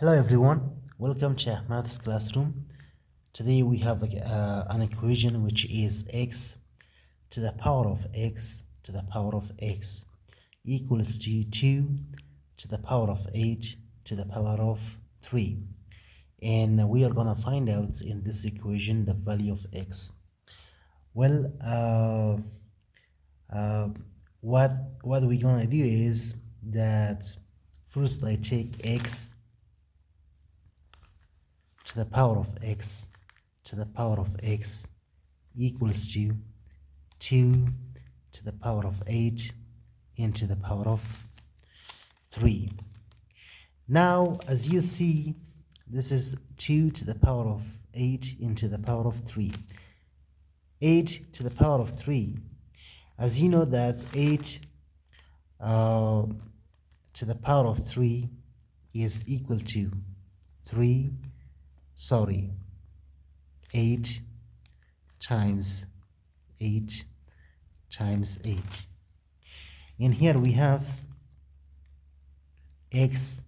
Hello everyone, welcome to Maths Classroom. Today we have an equation which is x to the power of x to the power of x equals to 2 to the power of 8 to the power of 3. And we are going to find out in this equation the value of x. Well, what we're going to do is that first I take x to the power of x to the power of x equals to 2 to the power of 8 into the power of 3. Now, as you see, this is 2 to the power of 8 into the power of 3. 8 to the power of 3. As you know, that 8 to the power of 3 is equal to 8 times 8 times 8. And here we have x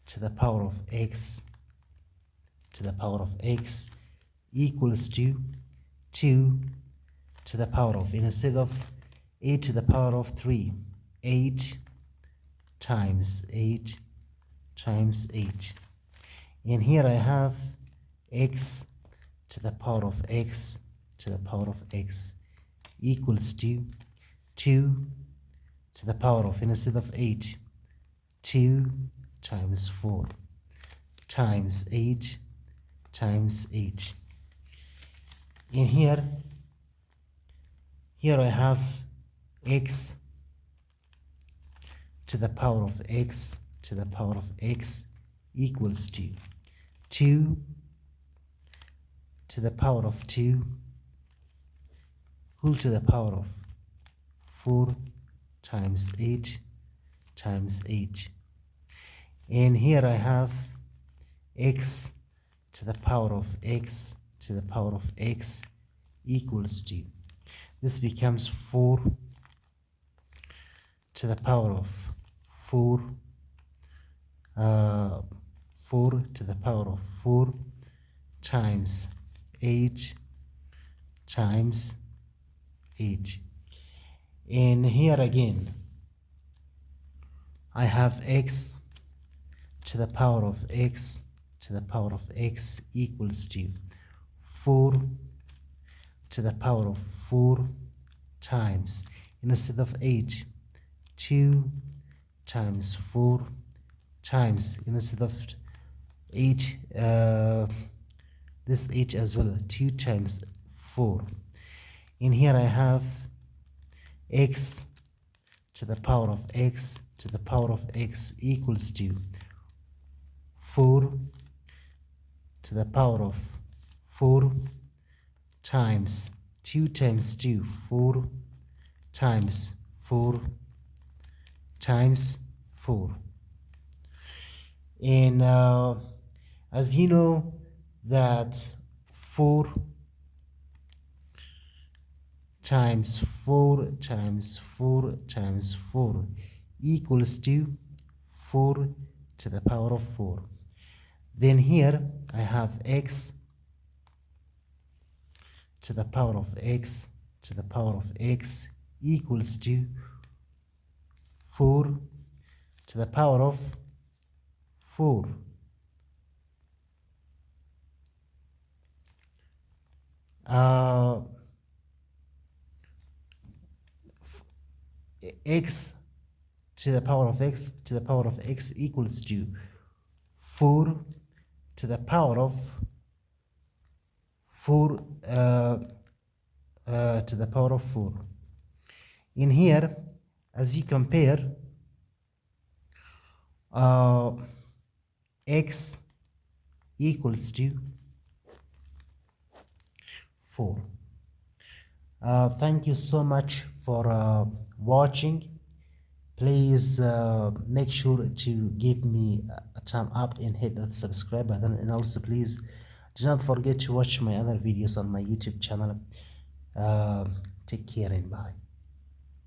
to the power of x to the power of x equals to 2 to the power of, instead of 8 to the power of 3, 8 times 8 times 8. And here I have x to the power of x to the power of x equals to 2 to the power of, instead of 8, 2 times 4 times 8 times 8. And here I have x to the power of x to the power of x equals to 2 to the power of 2 whole to the power of 4 times 8 times 8. And here I have x to the power of x to the power of x equals to, this becomes 4 to the power of 4 to the power of 4 times 8 times 8. And here again I have x to the power of x to the power of x equals to 4 to the power of 4 times, instead of 8, 2 times 4 times, instead of 8, this 8 as well, 2 times 4. And here I have x to the power of x to the power of x equals to 4 to the power of 4 times 2 times 2, 4 times 4 times 4. And as you know that 4 times 4 times 4 times 4 equals to 4 to the power of 4. Then here I have x to the power of x to the power of x equals to 4 to the power of 4. X to the power of x to the power of x equals to 4 to the power of 4 to the power of 4. In here, as you compare, x equals to 4. Thank you so much for watching. Please make sure to give me a thumb up and hit that subscribe button, and also please do not forget to watch my other videos on my YouTube channel. Take care and bye.